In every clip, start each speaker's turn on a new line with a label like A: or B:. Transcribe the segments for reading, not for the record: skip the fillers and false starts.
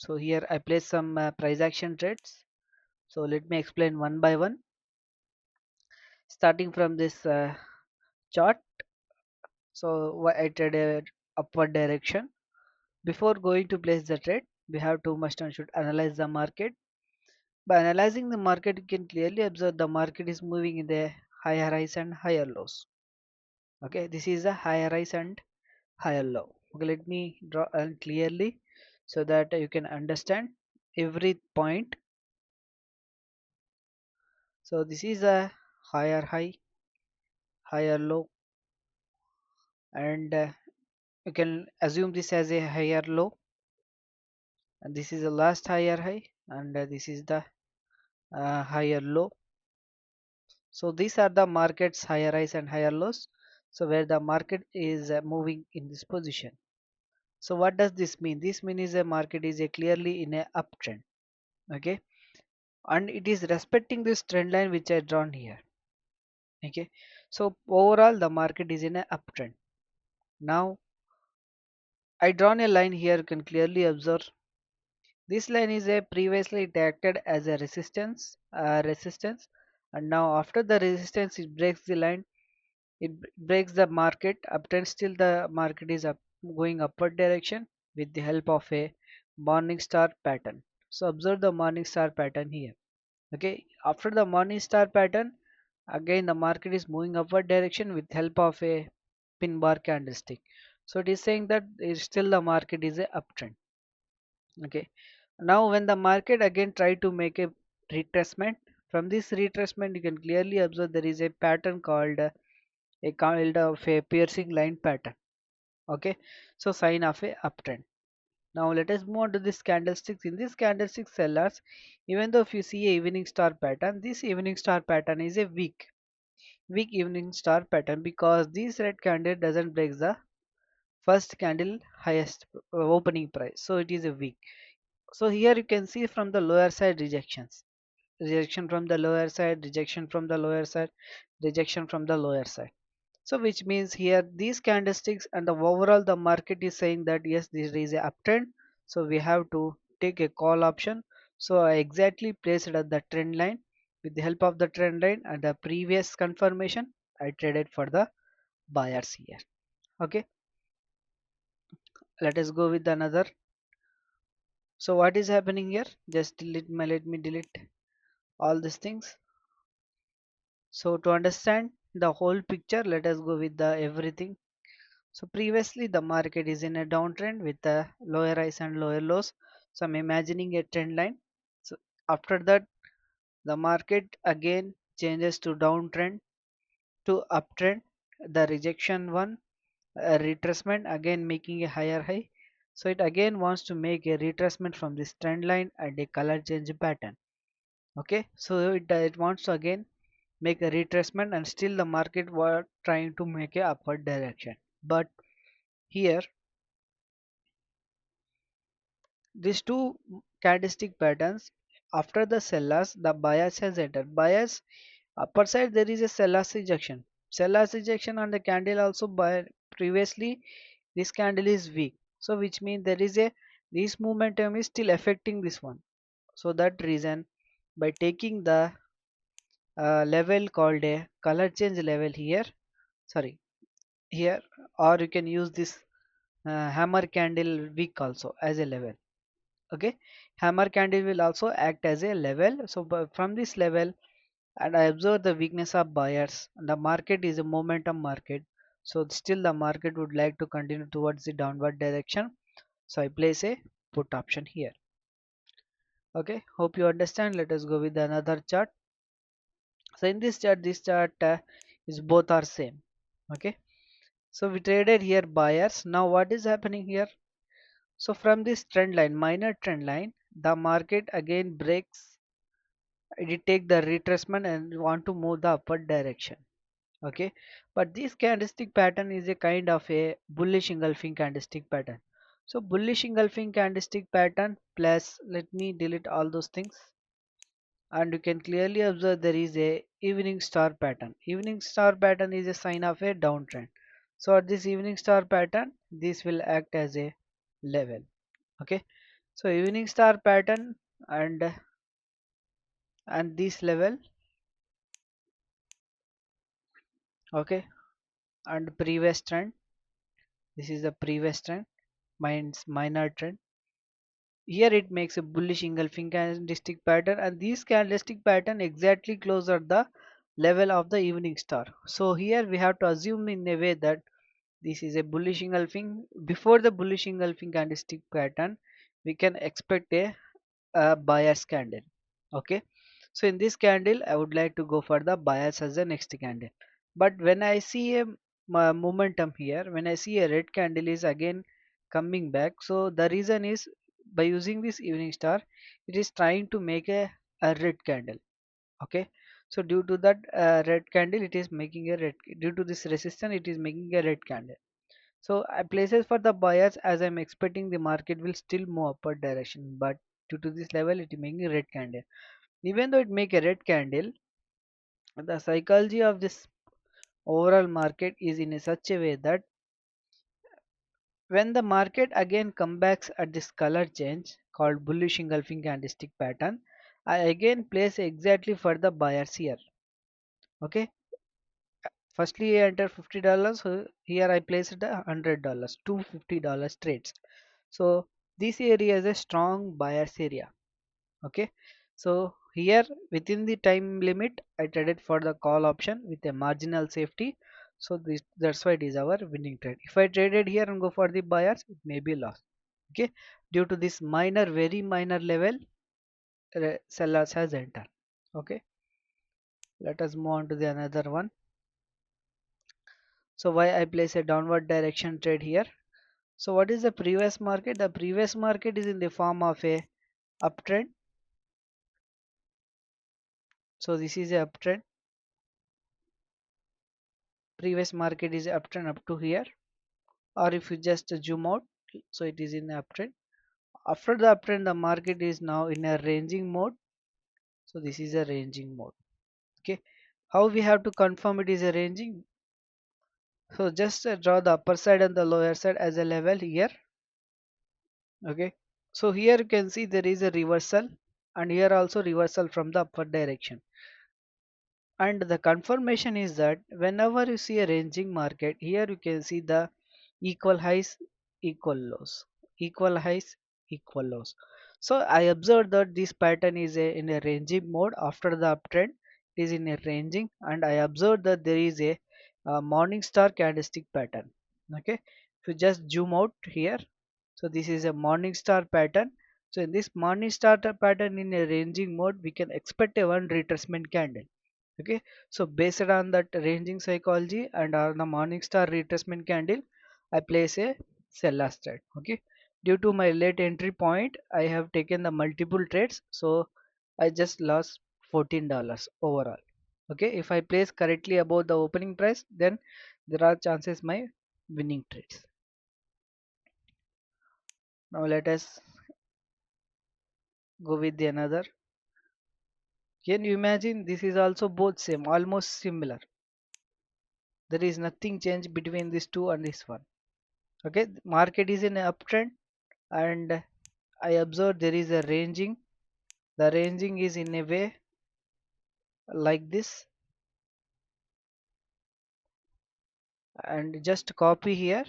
A: So here I place some price action trades. So let me explain one by one, starting from this chart. So I traded upward direction. Before going to place the trade, we have to must and should analyze the market. By analyzing the market, you can clearly observe the market is moving in the higher highs and higher lows. Okay, this is a higher highs and higher low. Okay, let me draw clearly so that you can understand every point. So this is a higher high, higher low, and you can assume this as a higher low, and this is the last higher high, and this is the higher low. So these are the market's higher highs and higher lows. So where the market is moving in this position. So what does this mean? This means a market is a clearly in a uptrend. Okay, and it is respecting this trend line which I drawn here. Okay, so overall the market is in a uptrend. Now I drawn a line here. You can clearly observe this line is a previously it acted as a resistance, and now after the resistance it breaks the line. It breaks the market uptrend. Still the market is up, going upward direction with the help of a morning star pattern. So observe the morning star pattern here. Okay, after the morning star pattern, again the market is moving upward direction with help of a pin bar candlestick. So it is saying that still the market is a uptrend. Okay, now when the market again try to make a retracement, from this retracement you can clearly observe there is a pattern called a kind of a piercing line pattern. Okay, so sign of a uptrend. Now let us move on to this candlesticks. In this candlestick sellers, even though if you see a evening star pattern, this evening star pattern is a weak evening star pattern because this red candle doesn't break the first candle highest opening price, so it is a weak. So here you can see from the lower side rejections, rejection from the lower side, rejection from the lower side, rejection from the lower side. So which means here these candlesticks and the overall the market is saying that yes, this is a uptrend. So we have to take a call option. So I exactly placed it at the trend line. With the help of the trend line and the previous confirmation, I traded for the buyers here. Okay, let us go with another. So what is happening here? Just let me delete all these things. So to understand the whole picture, let us go with the everything. So previously the market is in a downtrend with the lower highs and lower lows. So I'm imagining a trend line. So after that the market again changes to downtrend to uptrend. The rejection one, a retracement again making a higher high. So it again wants to make a retracement from this trend line and a color change pattern. Okay, so it wants to again make a retracement and still the market were trying to make a upward direction. But here these two candlestick patterns, after the sellers, the buyers has entered. Buyers upper side there is a sellers rejection. Sellers rejection on the candle also by previously this candle is weak. So which means there is a this momentum is still affecting this one. So that reason by taking the level called a color change level here, sorry, here, or you can use this hammer candle wick also as a level. Okay, hammer candle will also act as a level. So from this level and I observe the weakness of buyers, the market is a momentum market, so still the market would like to continue towards the downward direction, so I place a put option here. Okay, hope you understand. Let us go with another chart. So in this chart is both are same. Okay, so we traded here buyers. Now what is happening here? So from this trend line, minor trend line, the market again breaks. It take the retracement and want to move the upward direction. Okay, but this candlestick pattern is a kind of a bullish engulfing candlestick pattern. So bullish engulfing candlestick pattern plus, let me delete all those things, and you can clearly observe there is a evening star pattern. Evening star pattern is a sign of a downtrend. So at this evening star pattern, this will act as a level. Okay, So evening star pattern and this level, okay, and previous trend. This is the previous trend, minor trend. Here it makes a bullish engulfing candlestick pattern, and this candlestick pattern exactly close at the level of the evening star. So here we have to assume in a way that this is a bullish engulfing. Before the bullish engulfing candlestick pattern, we can expect a buyer's candle. Okay, so in this candle I would like to go for the buyers as the next candle. But when I see a momentum here, when I see a red candle is again coming back, so the reason is by using this evening star, it is trying to make a red candle. Okay, so due to that red candle, it is making a red, due to this resistance it is making a red candle. So I places for the buyers, as I'm expecting the market will still move upward direction, but due to this level it is making a red candle. Even though it make a red candle, the psychology of this overall market is in a such a way that when the market again comes back at this color change called bullish engulfing candlestick pattern, I again place exactly for the buyers here. Okay, firstly I enter $50, so here I placed $100, $250 trades. So this area is a strong buyers area. Okay, so here within the time limit I traded for the call option with a marginal safety. So that's why it is our winning trade. If I traded here and go for the buyers, it may be lost. Okay, due to this minor, very minor level, sellers has entered. Okay, let us move on to the another one. So why I place a downward direction trade here? So what is the previous market? The previous market is in the form of a uptrend. So this is a uptrend. Previous market is uptrend up to here, or if you just zoom out, so it is in the uptrend. After the uptrend, the market is now in a ranging mode. So this is a ranging mode. Okay, how we have to confirm it is a ranging? So just draw the upper side and the lower side as a level here. Okay, so here you can see there is a reversal, and here also reversal from the upward direction. And the confirmation is that whenever you see a ranging market, here you can see the equal highs, equal lows, equal highs, equal lows. So I observed that this pattern is in a ranging mode. After the uptrend it is in a ranging, and I observed that there is a morning star candlestick pattern. Okay, if you just zoom out here, so this is a morning star pattern. So in this morning star pattern in a ranging mode, we can expect a one retracement candle. Okay, so based on that ranging psychology and on the morning star retracement candle, I place a sell last trade. Okay, due to my late entry point, I have taken the multiple trades, so I just lost $14 overall. Okay, if I place correctly above the opening price, then there are chances my winning trades. Now let us go with the another. Can you imagine, this is also both same, almost similar. There is nothing change between this two and this one. Okay, market is in an uptrend, and I observe there is a ranging. The ranging is in a way like this, and just copy here.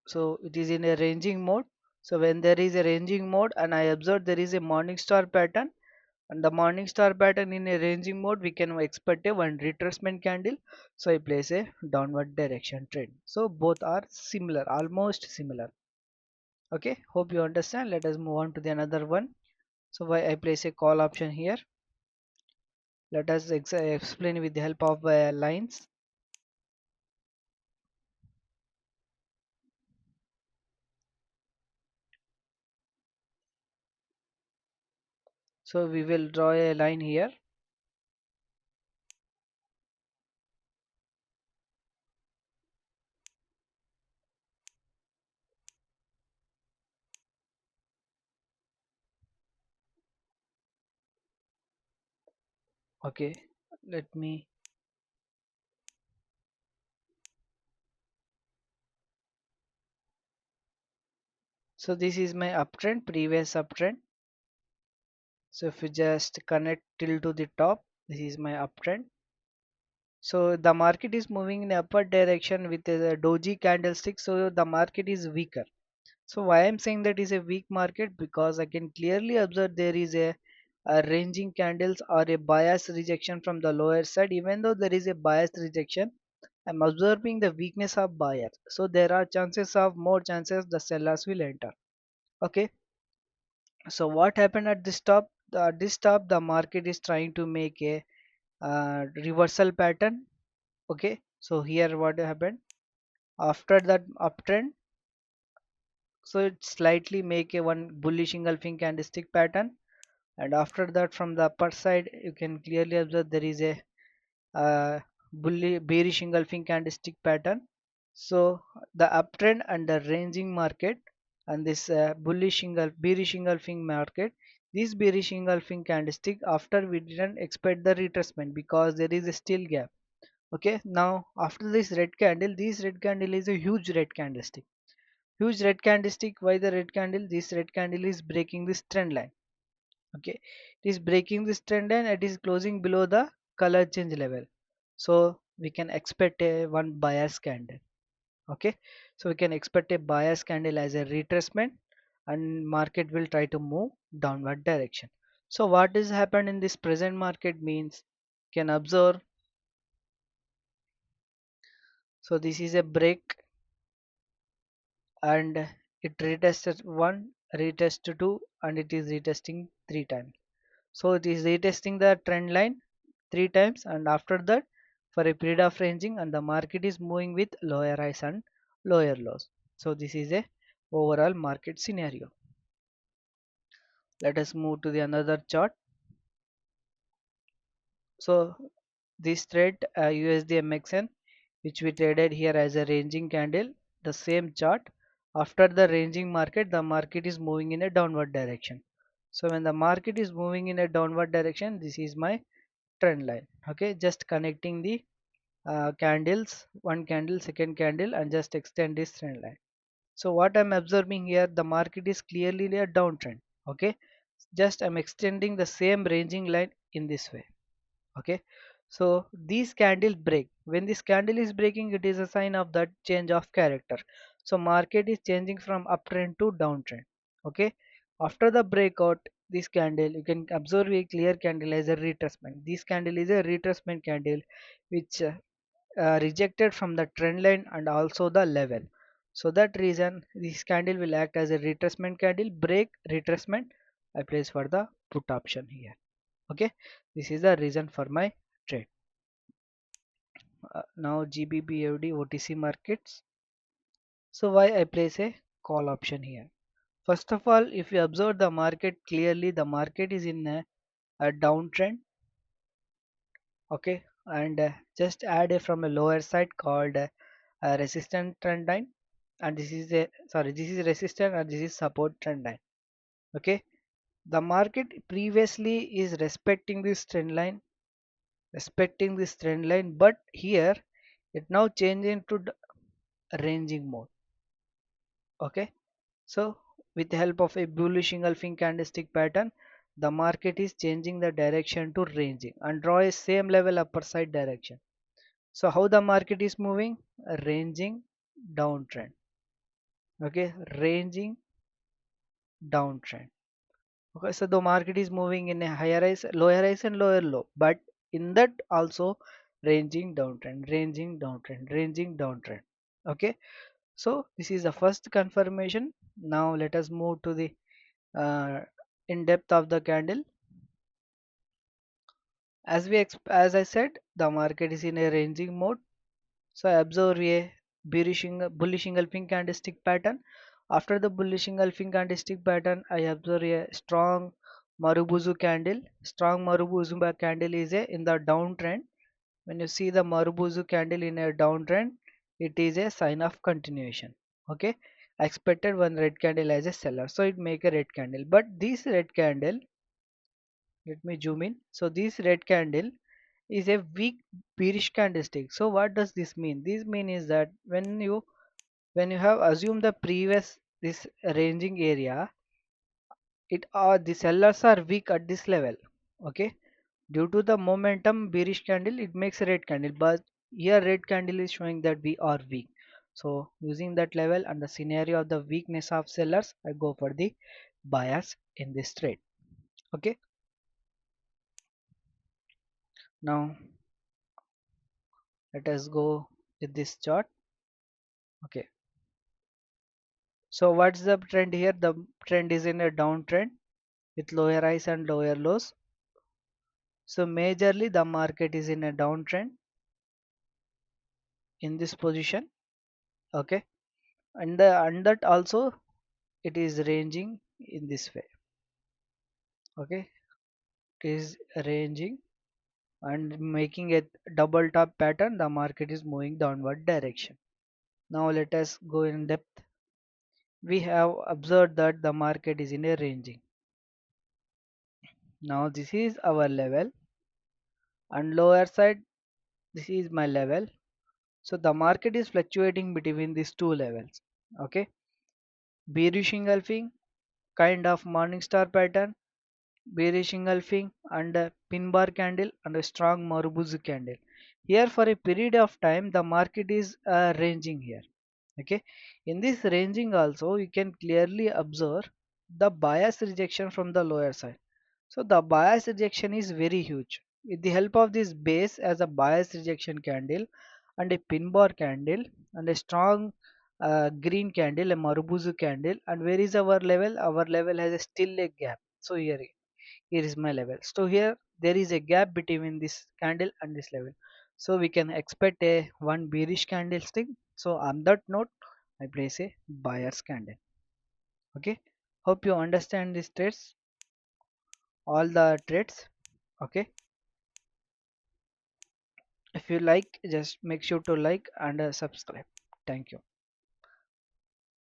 A: So it is in a ranging mode. So when there is a ranging mode and I observe there is a morning star pattern, and the morning star pattern in a ranging mode, we can expect a one retracement candle. So I place a downward direction trend. So both are similar, almost similar. Okay, hope you understand. Let us move on to the another one. So why I place a call option here? Let us explain with the help of lines. So we will draw a line here. Okay, let me. So this is my uptrend, previous uptrend. So if you just connect till to the top, this is my uptrend. So the market is moving in upward direction with a doji candlestick, so the market is weaker. So why I'm saying that is a weak market, because I can clearly observe there is a ranging candles or a bias rejection from the lower side. Even though there is a bias rejection, I'm observing the weakness of buyer. So there are chances of more chances the sellers will enter. Okay. So what happened at this top? At this top, the market is trying to make a reversal pattern. Okay. So here what happened? After that uptrend, so it slightly make a one bullish engulfing candlestick pattern, and after that from the upper side you can clearly observe there is a bearish engulfing candlestick pattern. So the uptrend and the ranging market and this bearish engulfing market, this bearish engulfing candlestick, after we didn't expect the retracement because there is a still gap. Okay, now after this red candle, this red candle is a huge red candlestick. Huge red candlestick. Why the red candle? This red candle is breaking this trend line. Okay, it is breaking this trend line. It is closing below the color change level. So we can expect a one bias candle. Okay, so we can expect a bias candle as a retracement, and market will try to move downward direction. So what has happened in this present market means, can observe. So this is a break, and it retested one, retested two, and it is retesting three times. So it is retesting the trend line three times, and after that for a period of ranging, and the market is moving with lower highs and lower lows. So this is a overall market scenario. Let us move to the another chart. So this trade USD MXN, which we traded here as a ranging candle, the same chart. After the ranging market, the market is moving in a downward direction. So when the market is moving in a downward direction, this is my trend line. Okay, just connecting the candles, one candle, second candle, and just extend this trend line. So what I'm observing here, the market is clearly a downtrend. Okay, just I'm extending the same ranging line in this way. Okay, so these candle break. When this candle is breaking, it is a sign of that change of character. So market is changing from uptrend to downtrend. Okay, after the breakout, this candle you can observe a clear candle as a retracement. This candle is a retracement candle which rejected from the trend line and also the level. So that reason this candle will act as a retracement candle, break retracement, I place for the put option here. Okay, this is the reason for my trade. Now GBP OTC markets. So why I place a call option here? First of all, if you observe the market clearly, the market is in a downtrend. Okay, and just add a from a lower side called a resistance trend line, and this is a, sorry, this is resistance and this is support trend line. Okay, the market previously is respecting this trend line, but here it now changed into ranging mode. Okay, so with the help of a bullish engulfing candlestick pattern, the market is changing the direction to ranging and draw a same level upper side direction. So how the market is moving? A ranging downtrend. Okay, ranging downtrend. Okay, so the market is moving in a higher rise, lower rise, and lower low, but in that also ranging downtrend, ranging downtrend, ranging downtrend. Okay, so this is the first confirmation. Now let us move to the uh, in depth of the candle. As I said, the market is in a ranging mode. So I observe a bullish engulfing candlestick pattern. After the bullish engulfing candlestick pattern, I observe a strong Marubozu candle. Strong Marubozu candle is a in the downtrend. When you see the Marubozu candle in a downtrend, it is a sign of continuation. Okay, I expected one red candle as a seller, so it make a red candle. But this red candle, let me zoom in. So this red candle is a weak bearish candlestick. So what does this mean? This mean is that when you have assumed the previous this ranging area, it the sellers are weak at this level. Okay, due to the momentum bearish candle, it makes a red candle, but here red candle is showing that we are weak. So using that level and the scenario of the weakness of sellers, I go for the buyers in this trade. Okay, now let us go with this chart. Okay, so what's the trend here? The trend is in a downtrend with lower highs and lower lows. So majorly the market is in a downtrend in this position. Okay, and that also it is ranging in this way. Okay, it is ranging and making a double top pattern. The market is moving downward direction. Now let us go in depth. We have observed that the market is in a ranging. Now this is our level, and lower side this is my level. So the market is fluctuating between these two levels. Okay, bearish engulfing kind of morning star pattern, bearish engulfing and a pin bar candle and a strong Marubozu candle. Here for a period of time the market is ranging here. Okay, in this ranging also you can clearly observe the bias rejection from the lower side. So the bias rejection is very huge. With the help of this base as a bias rejection candle and a pin bar candle and a strong green candle, a Marubozu candle, and where is our level? Our level has a still a gap. So here is my level. So here there is a gap between this candle and this level. So we can expect a one bearish candlestick. So on that note, I place a buyer's candle. Okay. Hope you understand these trades, all the trades. Okay. If you like, just make sure to like and subscribe. Thank you.